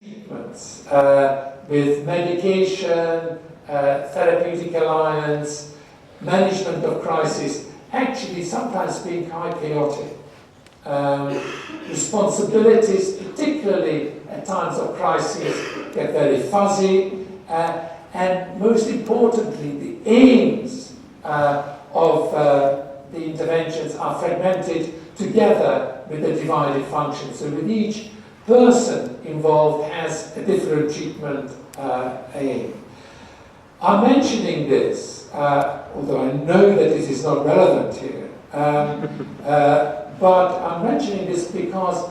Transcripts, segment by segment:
treatments with medication, therapeutic alliance, management of crisis, actually sometimes being quite chaotic. Responsibilities, particularly at times of crisis, get very fuzzy, and most importantly, the aims of the interventions are fragmented together with the divided functions. So with each person involved has a different treatment aim. I'm mentioning this, although I know that this is not relevant here, but I'm mentioning this because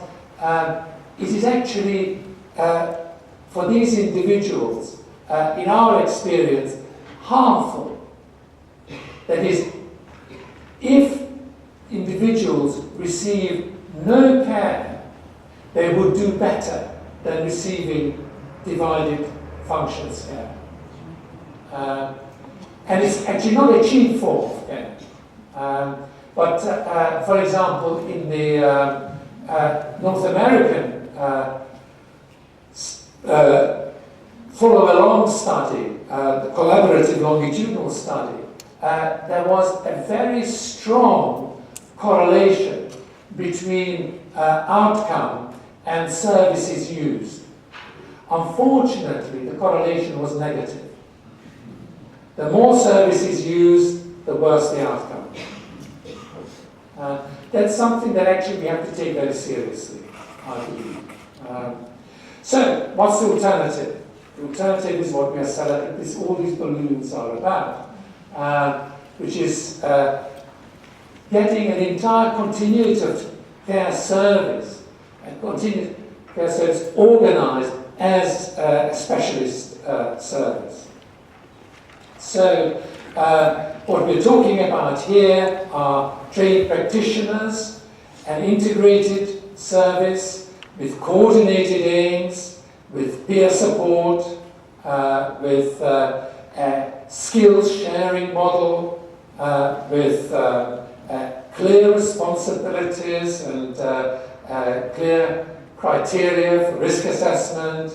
it is actually, for these individuals, in our experience, harmful. That is, if individuals receive no care, they would do better than receiving divided functions care. And it's actually not a cheap form of care. But for example, in the North American follow-along study, the collaborative longitudinal study, there was a very strong correlation between outcome and services used. Unfortunately, the correlation was negative. The more services used, the worse the outcome. That's something that actually we have to take very seriously, I believe. So, what's the alternative? The alternative is what we are celebrating, all these balloons are about, which is getting an entire continuity of care service, and continuity care service organized as a specialist service. So, what we're talking about here are trained practitioners, an integrated service with coordinated aims, with peer support, with a skills sharing model, with clear responsibilities and clear criteria for risk assessment,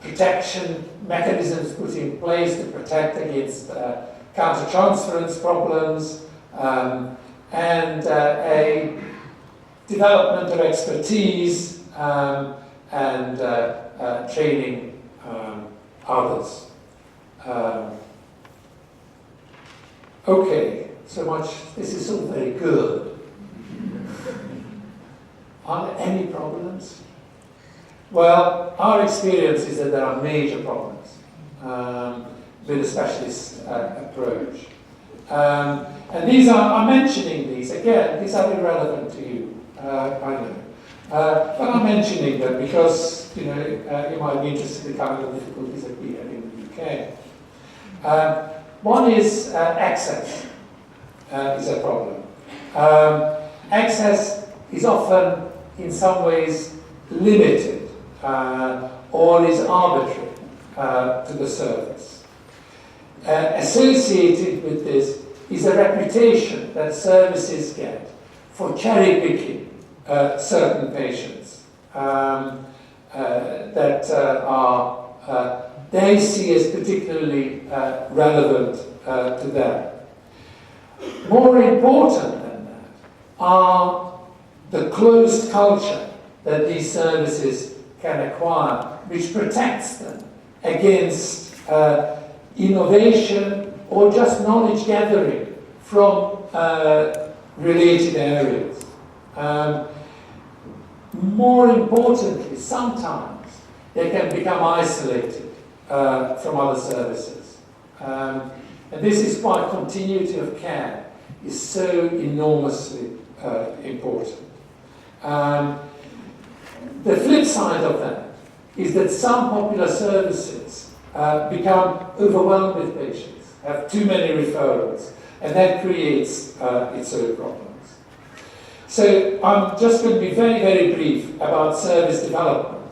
protection mechanisms put in place to protect against counter-transference problems, and a development of expertise and training others. Okay, so much, this is all very good. Are there any problems? Well, our experience is that there are major problems with a specialist approach. And these are, I'm mentioning these, again, these are irrelevant to you, I know. But I'm mentioning them because, you know, you might be interested in the kind of difficulties that we have in the UK. One is access is a problem. Access is often, in some ways, limited or is arbitrary to the service. Associated with this is a reputation that services get for cherry-picking certain patients that are they see as particularly relevant to them. More important than that are the closed culture that these services can acquire, which protects them against innovation or just knowledge gathering from related areas. More importantly, sometimes they can become isolated from other services. And this is why continuity of care is so enormously important. The flip side of that is that some popular services become overwhelmed with patients, have too many referrals, and that creates its own problems. So I'm just going to be very, very brief about service development.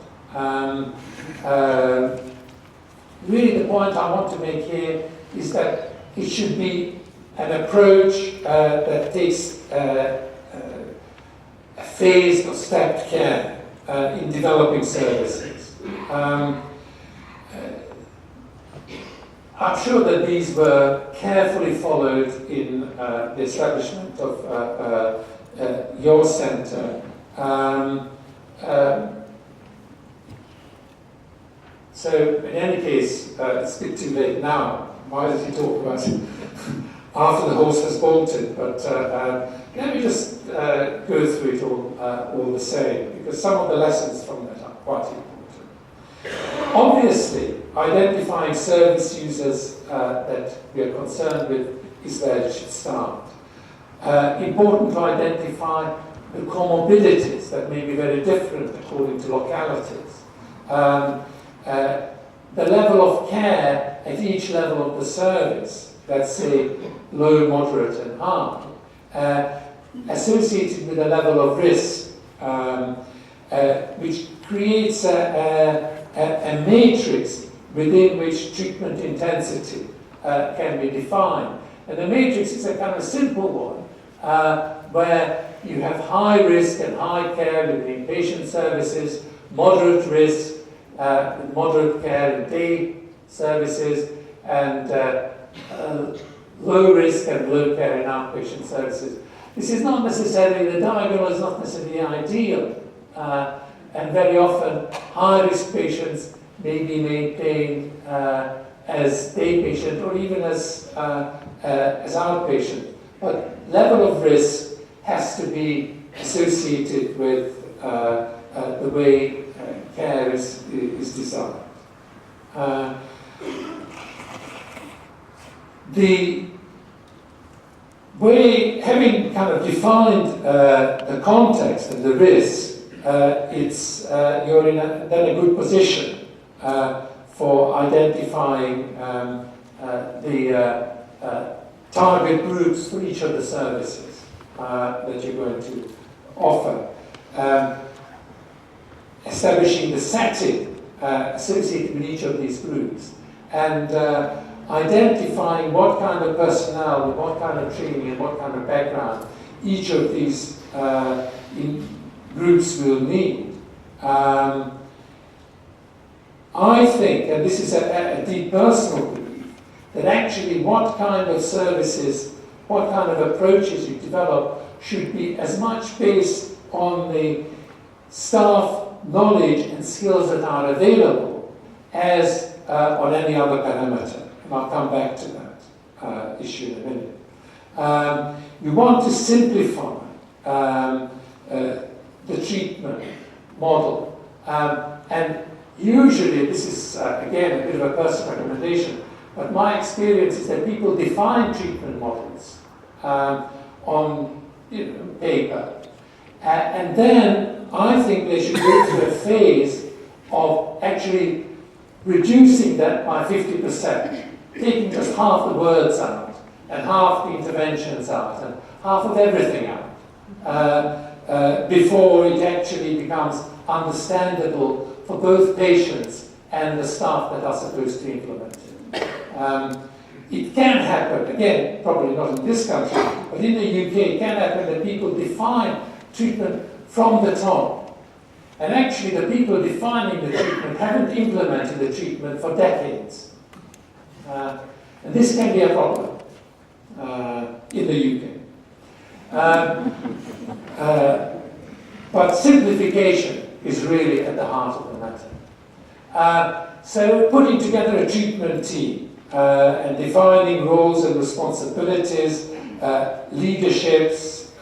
Really the point I want to make here is that it should be an approach that takes a phased or stepped care in developing services. I'm sure that these were carefully followed in the establishment of your centre. So, in any case, it's a bit too late now. Why did you talk about it after the horse has bolted? But let me just go through it all the same, because some of the lessons from that are quite important. Obviously, identifying service users that we are concerned with is where it should start. Important to identify the comorbidities that may be very different according to localities. The level of care at each level of the service, let's say low, moderate and high, associated with a level of risk, which creates a matrix within which treatment intensity can be defined. And the matrix is a kind of simple one, where you have high risk and high care within inpatient services, moderate risk, moderate care in day services, and low risk and low care in outpatient services. This is not necessarily, the diagonal is not necessarily ideal, and very often high-risk patients may be maintained as day patient or even as outpatient. But level of risk has to be associated with the way care is designed. The way, having kind of defined the context and the risk, you're then a good position for identifying the target groups for each of the services that you're going to offer. Establishing the setting associated with each of these groups, and identifying what kind of personnel, with what kind of training and what kind of background each of these groups will need. I think, and this is a deep personal belief, that actually what kind of services, what kind of approaches you develop should be as much based on the staff knowledge and skills that are available as on any other parameter. And I'll come back to that issue in a minute. We want to simplify the treatment model. And usually, this is, again, a bit of a personal recommendation, but my experience is that people define treatment models on paper. And then I think they should go through a phase of actually reducing that by 50%, taking just half the words out, and half the interventions out, and half of everything out, before it actually becomes understandable for both patients and the staff that are supposed to implement it. It can happen, again, probably not in this country, but in the UK, it can happen that people define treatment from the top. And actually, the people defining the treatment haven't implemented the treatment for decades. And this can be a problem in the UK. But simplification is really at the heart of the matter. So putting together a treatment team and defining roles and responsibilities, leaderships,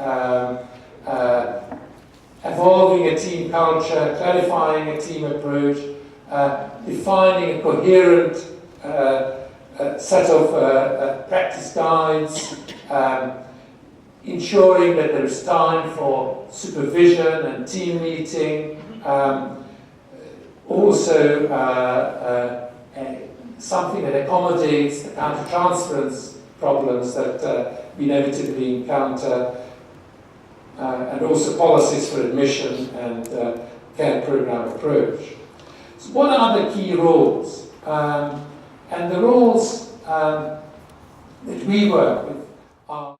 evolving a team culture, clarifying a team approach, defining a coherent set of practice guides, ensuring that there is time for supervision and team meeting, also something that accommodates the counter-transference problems that we inevitably encounter, and also policies for admission and care program approach. So what are the key roles? And the roles that we work with are